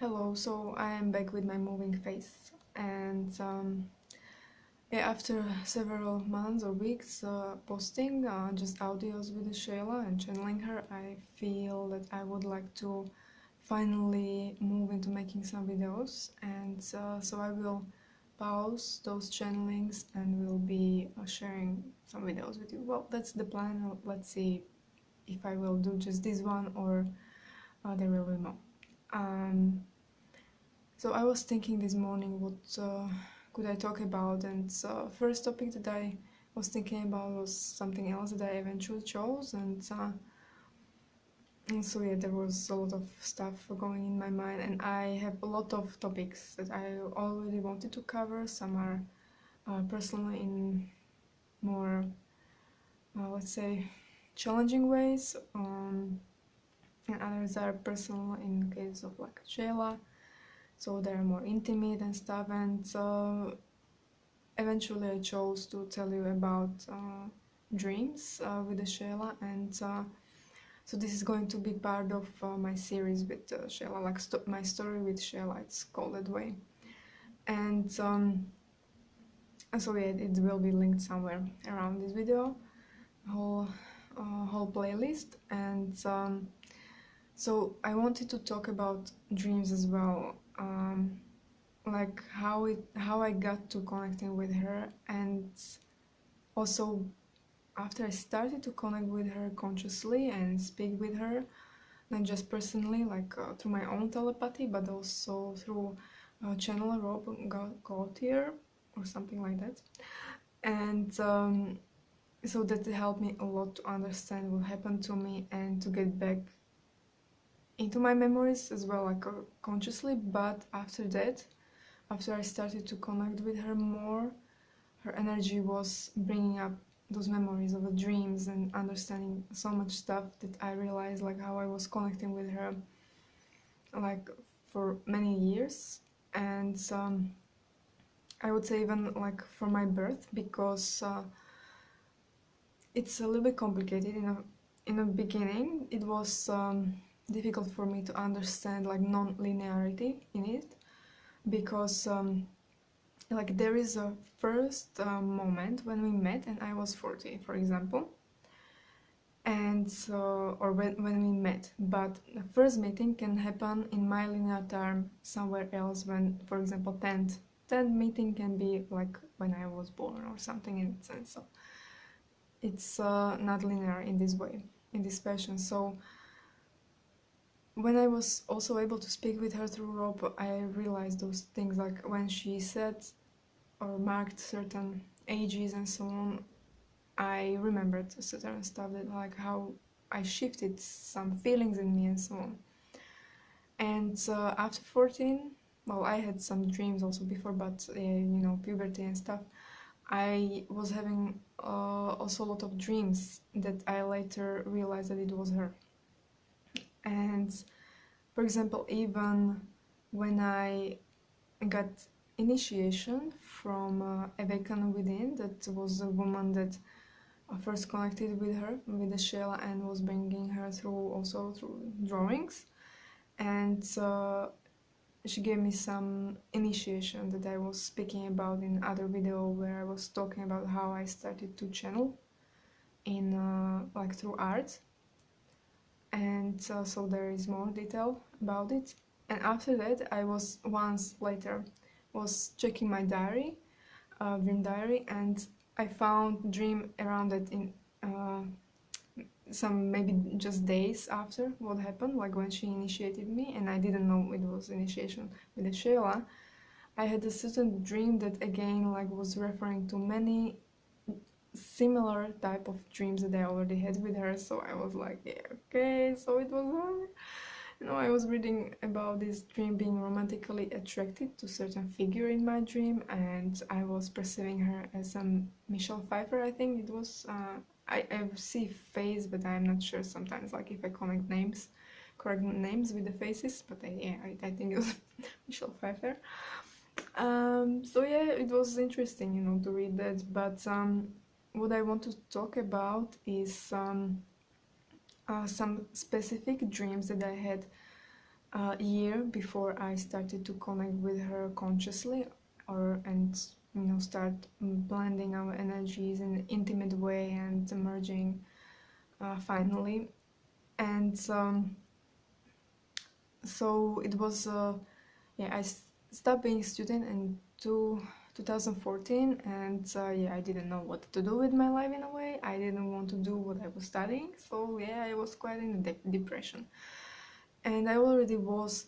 Hello, so I am back with my moving face, and yeah, after several months or weeks posting just audios with Shayla and channeling her, I feel that I would like to finally move into making some videos, and so I will pause those channelings and will be sharing some videos with you. Well, that's the plan. Let's see if I will do just this one or there will be more. Um, So I was thinking this morning what could I talk about, and first topic that I was thinking about was something else that I eventually chose, and so yeah, there was a lot of stuff going in my mind, and I have a lot of topics that I already wanted to cover. Some are personally in more, let's say, challenging ways, and others are personal in case of like Shayla. So they're more intimate and stuff, and eventually I chose to tell you about dreams with the Shayla, and so this is going to be part of my series with Shayla, like my story with Shayla, it's called that way. And so yeah, it will be linked somewhere around this video, whole whole playlist. And so I wanted to talk about dreams as well, like how I got to connecting with her, and also after I started to connect with her consciously and speak with her, not just personally, like through my own telepathy, but also through channel Rob Gautier or something like that. And so that helped me a lot to understand what happened to me and to get back into my memories as well, like consciously. But after that, after I started to connect with her more, her energy was bringing up those memories of the dreams and understanding so much stuff that I realized like how I was connecting with her like for many years, and I would say even like from my birth, because it's a little bit complicated. In the beginning it was difficult for me to understand like non-linearity in it, because like there is a first moment when we met and I was 40, for example, and so, or when we met, but the first meeting can happen in my linear term somewhere else, when, for example, 10th meeting can be like when I was born or something, in that sense. So it's not linear in this way, in this fashion. So when I was also able to speak with her through Rob, I realized those things, like when she said or marked certain ages and so on, I remembered certain stuff, that like how I shifted some feelings in me and so on. And after 14, well, I had some dreams also before, but puberty and stuff, I was having also a lot of dreams that I later realized that it was her. And for example, even when I got initiation from Awaken Within, that was a woman that first connected with her, with the Shayla, and was bringing her through drawings, and she gave me some initiation that I was speaking about in other video, where I was talking about how I started to channel in like through art, and so there is more detail about it. And after that, I was once later was checking my diary, dream diary, and I found dream around it in some maybe just days after what happened, like when she initiated me, and I didn't know it was initiation with the Shayla. I had a certain dream that again like was referring to many similar type of dreams that I already had with her. So I was like, yeah, okay, so it was her. I was reading about this dream being romantically attracted to certain figure in my dream, and I was perceiving her as Michelle Pfeiffer, I think it was. I see face, but I'm not sure sometimes, like if I connect names, correct names with the faces, but I think it was Michelle Pfeiffer. So yeah, it was interesting, to read that, but what I want to talk about is some specific dreams that I had year before I started to connect with her consciously, and start blending our energies in an intimate way and merging finally. And so it was I stopped being a student in 2014, and I didn't know what to do with my life in a way. I didn't want to do what I was studying, so I was quite in a depression. And I already was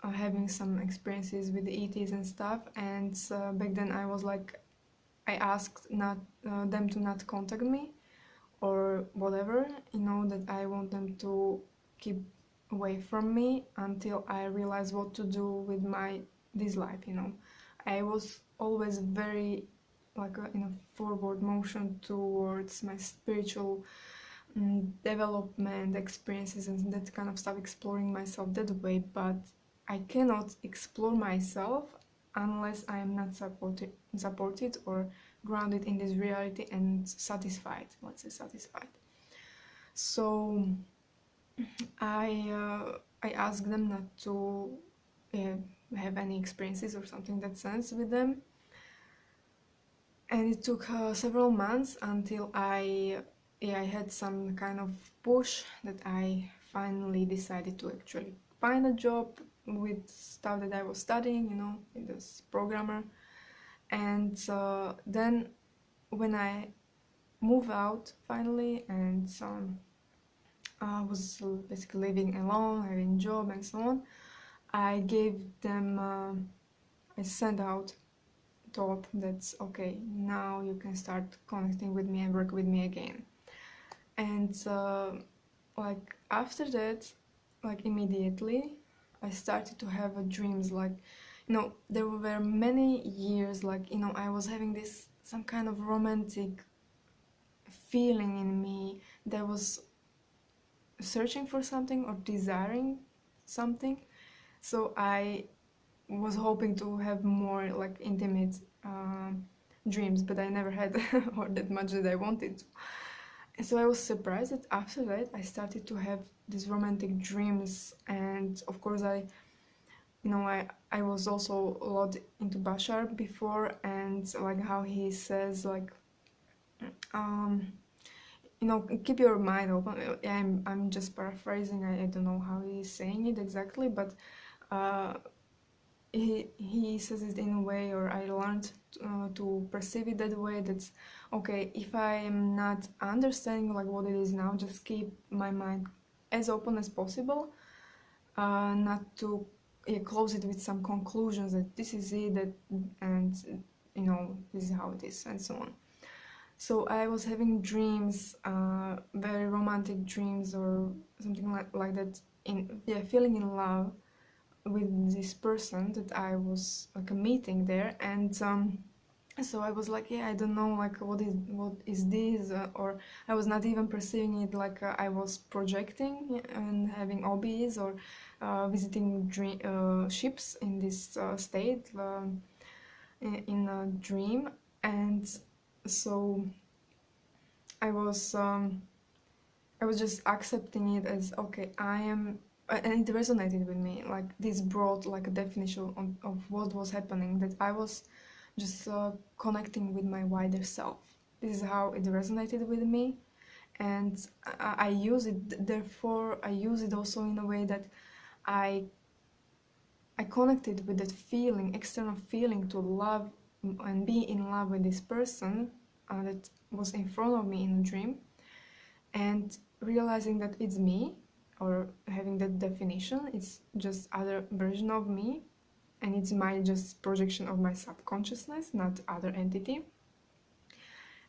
having some experiences with the ETs and stuff, and back then I was like, I asked not them to not contact me or whatever, that I want them to keep away from me until I realize what to do with this life. I was always very in a forward motion towards my spiritual development experiences and that kind of stuff, exploring myself that way, but I cannot explore myself unless I am not supported or grounded in this reality and satisfied, let's say satisfied. So I asked them not to have any experiences or something in that sense with them, and it took several months until I had some kind of push that I finally decided to actually find a job with stuff that I was studying, in this programmer. And then when I moved out finally, and I was basically living alone, having a job and so on, I gave them, I sent out thought that's okay, now you can start connecting with me and work with me again. And after that, immediately I started to have dreams, there were many years I was having this some kind of romantic feeling in me that was searching for something or desiring something. So I was hoping to have more intimate dreams, but I never had or that much that I wanted to. And so I was surprised that after that I started to have these romantic dreams. And of course I was also a lot into Bashar before, and how he says keep your mind open. I'm just paraphrasing, I don't know how he's saying it exactly, but he says it in a way, or I learned to perceive it that way, that's okay, if I am not understanding what it is now, just keep my mind as open as possible, not to close it with some conclusions that this is it, and this is how it is, and so on. So I was having dreams, very romantic dreams or something like that, feeling in love with this person that I was meeting there. And so I was I don't know what is this, or I was not even perceiving it I was projecting and having hobbies or visiting ships in this state in a dream. And so I was just accepting it as okay, I am, and it resonated with me. This brought a definition of what was happening, that I was just connecting with my wider self. This is how it resonated with me, and I use it. Therefore, I use it also in a way that I connected with that feeling, external feeling, to love and be in love with this person that was in front of me in a dream, and realizing that it's me, or having that definition, it's just other version of me, and it's my just projection of my subconsciousness, not other entity.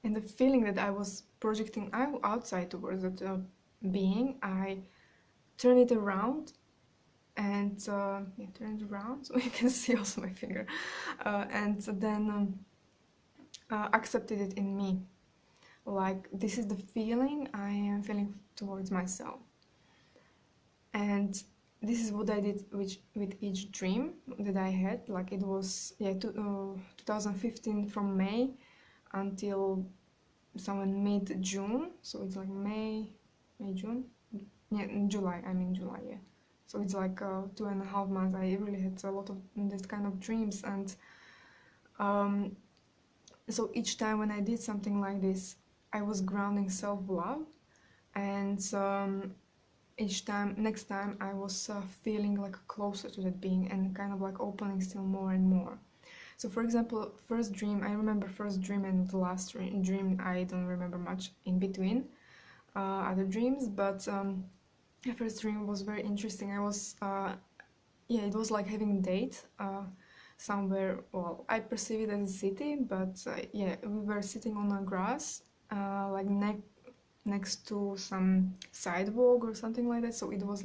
And the feeling that I was projecting outside towards that being, I turn it around, and turn it around so you can see also my finger, and then accepted it in me. This is the feeling I am feeling towards myself. And this is what I did with each dream that I had. It was 2015 from May until somewhere mid-June. So it's May, June? Yeah, July. I mean July, yeah. So it's like 2.5 months. I really had a lot of this kind of dreams, and so each time when I did something like this, I was grounding self-love, and next time I was feeling like closer to that being and kind of like opening still more and more. So for example, first dream, I remember first dream, and the last dream I don't remember much in between other dreams, but the first dream was very interesting. I was yeah, it was like having a date somewhere. Well, I perceive it as a city, but yeah, we were sitting on a grass, like next to some sidewalk or something like that. So it was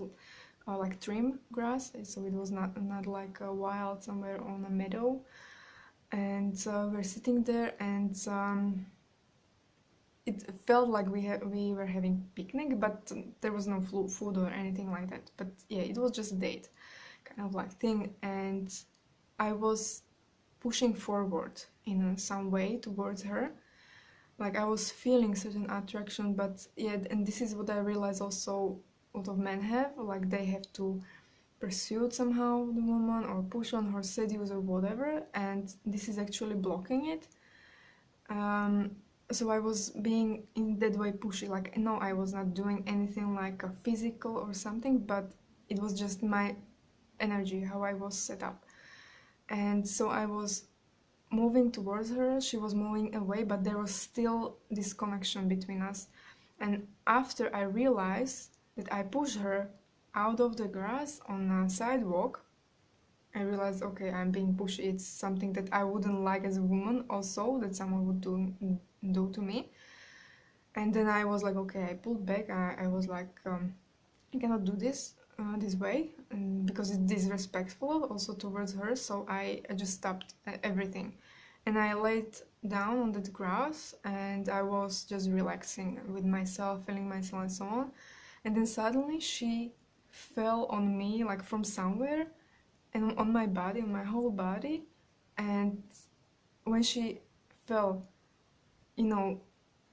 like trim grass, so it was not like wild somewhere on a meadow. And we're sitting there, and it felt like we were having picnic, but there was no food or anything like that. But yeah, it was just a date kind of like thing, and I was pushing forward in some way towards her. Like I was feeling certain attraction, but yeah, and this is what I realized also a lot of men have, like they have to pursue somehow the woman or push on her, seduce or whatever, and this is actually blocking it. So I was being in that way pushy, like no, I was not doing anything like a physical or something, but it was just my energy, how I was set up. And so I was moving towards her, she was moving away, but there was still this connection between us. And after I realized that I pushed her out of the grass on a sidewalk, I realized, okay, I'm being pushy. It's something that I wouldn't like as a woman also, that someone would do to me. And then I was like, okay, I pulled back. I was like, I cannot do this this way, and because it's disrespectful also towards her. So I just stopped everything, and I laid down on the grass, and I was just relaxing with myself, feeling myself, and so on. And then suddenly she fell on me like from somewhere, and on my body, on my whole body. And when she fell, you know,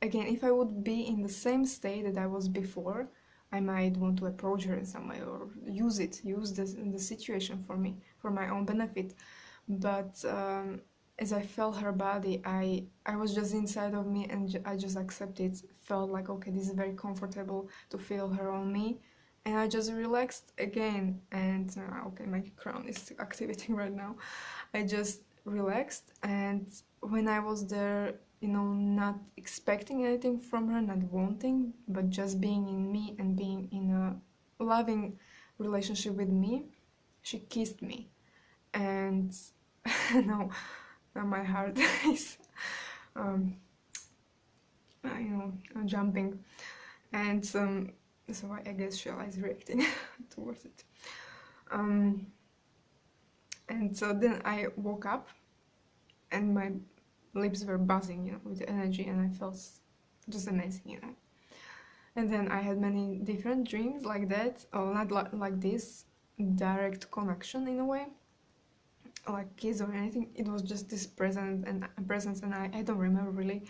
again, if I would be in the same state that I was before, I might want to approach her in some way or use the situation for me, for my own benefit. But as I felt her body, I was just inside of me, and I just accepted. Felt like, okay, this is very comfortable to feel her on me, and I just relaxed again. And okay, my crown is activating right now. I just relaxed, and when I was there, not expecting anything from her, not wanting, but just being in me and being in a loving relationship with me, she kissed me. And now, now my heart is, um, jumping. And so I guess Shayla is reacting towards it. And so then I woke up, and my lips were buzzing, with energy, and I felt just amazing. And then I had many different dreams like that, or not like this direct connection in a way, like kiss or anything. It was just this presence, and I don't remember really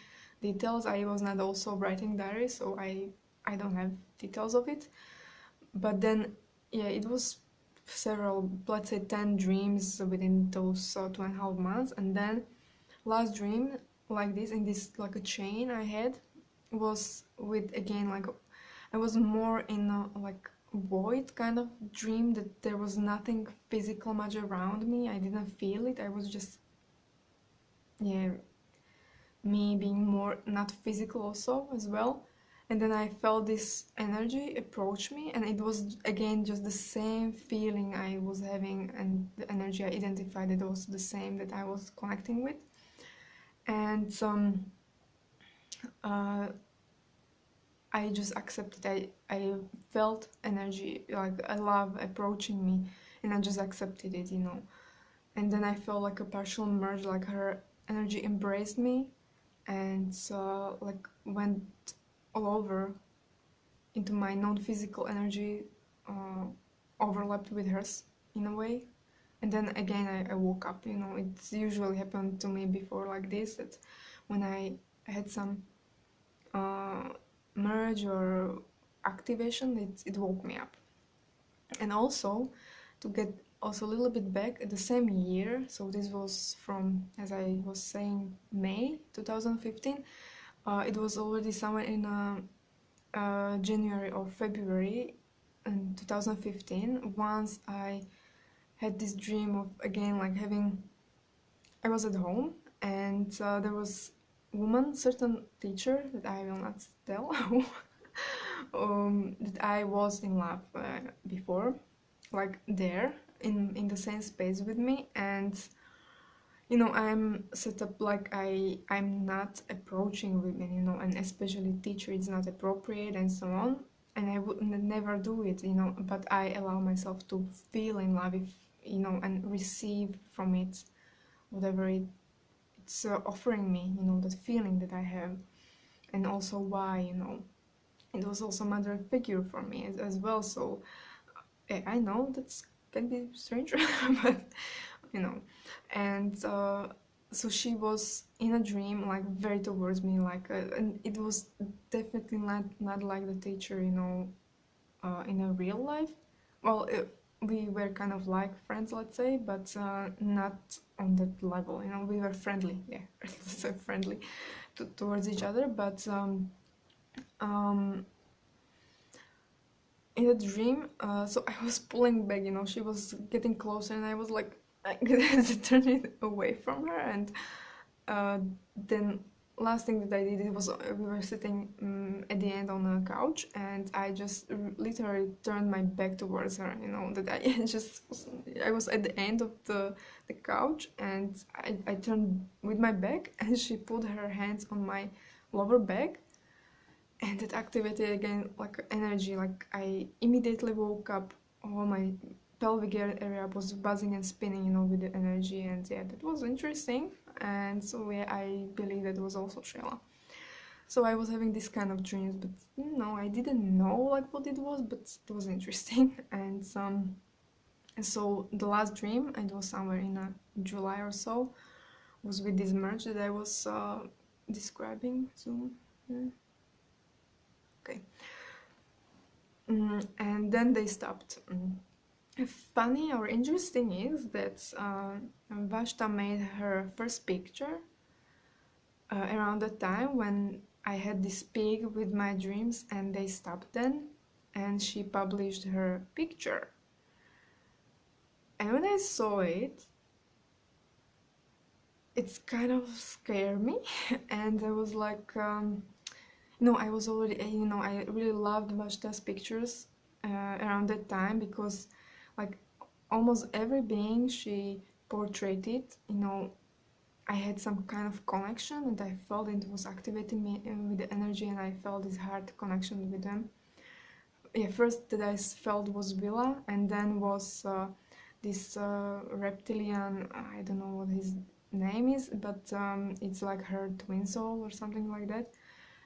details. I was not also writing diary, so I don't have details of it. But then, yeah, it was several, let's say 10 dreams within those 2.5 months, and then last dream like this, in this like a chain I had, was with, again, like I was more in a like void kind of dream, that there was nothing physical much around me. I didn't feel it. I was just, yeah, me being more not physical also as well. And then I felt this energy approach me, and it was again just the same feeling I was having, and the energy I identified, it was the same that I was connecting with. And I just accepted. I felt energy, like a love approaching me, and I just accepted it. And then I felt like a partial merge, like her energy embraced me, and like went all over into my non-physical energy, overlapped with hers in a way. And then again I woke up. It's usually happened to me before like this, that when I had some merge or activation, it woke me up. And also, to get also a little bit back, at the same year, so this was from, as I was saying, May 2015, it was already somewhere in January or February in 2015, once I had this dream of, again, like having, I was at home, and there was woman, certain teacher that I will not tell who, that I was in love before, like there in the same space with me. And I'm set up like I'm not approaching women, and especially teacher, it's not appropriate and so on, and I would never do it, but I allow myself to feel in love, if and receive from it whatever it's offering me, that feeling that I have. And also why, it was also mother figure for me as well. So I know that's can be strange, but and so she was in a dream, like very towards me, like and it was definitely not like the teacher, in a real life. Well, we were kind of like friends, let's say, but not on that level. We were friendly, yeah, let's say friendly towards each other, but um, in a dream, so I was pulling back, she was getting closer, and I was like, turning away from her. And uh, then last thing that I did, it was we were sitting at the end on a couch, and I just literally turned my back towards her, that I I was at the end of the couch, and I turned with my back, and she put her hands on my lower back, and it activated again like energy. Like I immediately woke up, all my pelvic area was buzzing and spinning, with the energy. And yeah, that was interesting. And so yeah, I believe that was also Shayla. So I was having this kind of dreams, but no, I didn't know like what it was, but it was interesting. And so the last dream, it was somewhere in July or so, was with this merge that I was describing. So okay. And then they stopped. Funny or interesting is that Vashta made her first picture around the time when I had this pig with my dreams, and they stopped then, and she published her picture. And when I saw it, it's kind of scared me, and I was like, I was already, I really loved Vashta's pictures around that time, because like almost every being she portrayed it, I had some kind of connection, and I felt it was activating me with the energy, and I felt this heart connection with them. Yeah, first that I felt was Villa, and then was this reptilian, I don't know what his name is, but it's like her twin soul or something like that.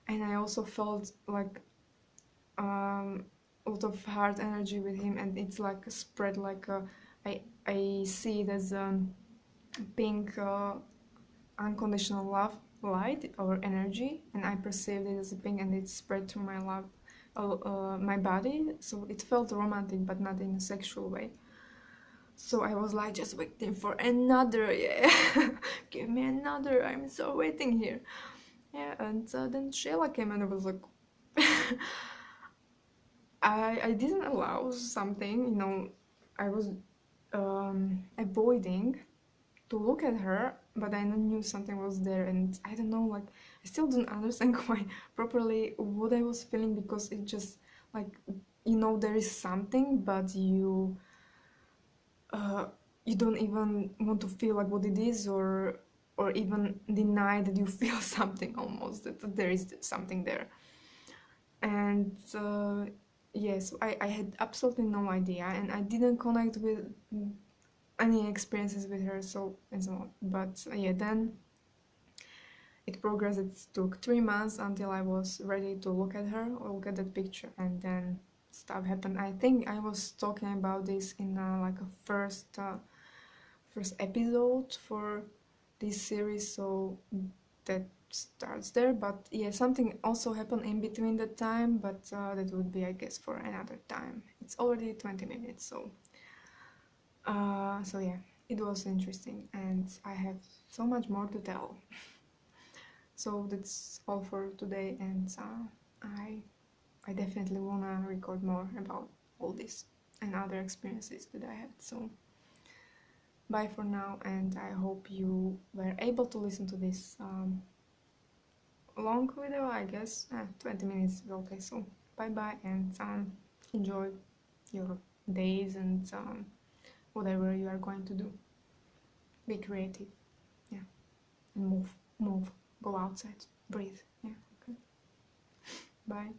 And I also felt like a lot of heart energy with him, and it's like spread like I see it as pink unconditional love light or energy, and I perceived it as a pink, and it spread through my love, my body. So it felt romantic, but not in a sexual way. So I was like just waiting for another, yeah, give me another. I'm so waiting here. Yeah, and then Shayla came, and I was like, I didn't allow something, I was avoiding to look at her, but I knew something was there, and I don't know, like, I still don't understand quite properly what I was feeling, because it just, like, there is something, but you don't even want to feel like what it is, or even deny that you feel something, almost, that there is something there. And yes, I had absolutely no idea, and I didn't connect with any experiences with her, so and so on. But yeah, then it progressed. It took 3 months until I was ready to look at her or look at that picture, and then stuff happened. I think I was talking about this in like a first episode for this series, so that starts there. But yeah, something also happened in between that time, but that would be, I guess, for another time. It's already 20 minutes, so so yeah, it was interesting, and I have so much more to tell. So that's all for today, and I definitely wanna record more about all this and other experiences that I had. So bye for now, and I hope you were able to listen to this long video, I guess. 20 minutes is okay. So bye bye, and enjoy your days and whatever you are going to do. Be creative, yeah, and move, go outside, breathe, yeah, okay. Bye.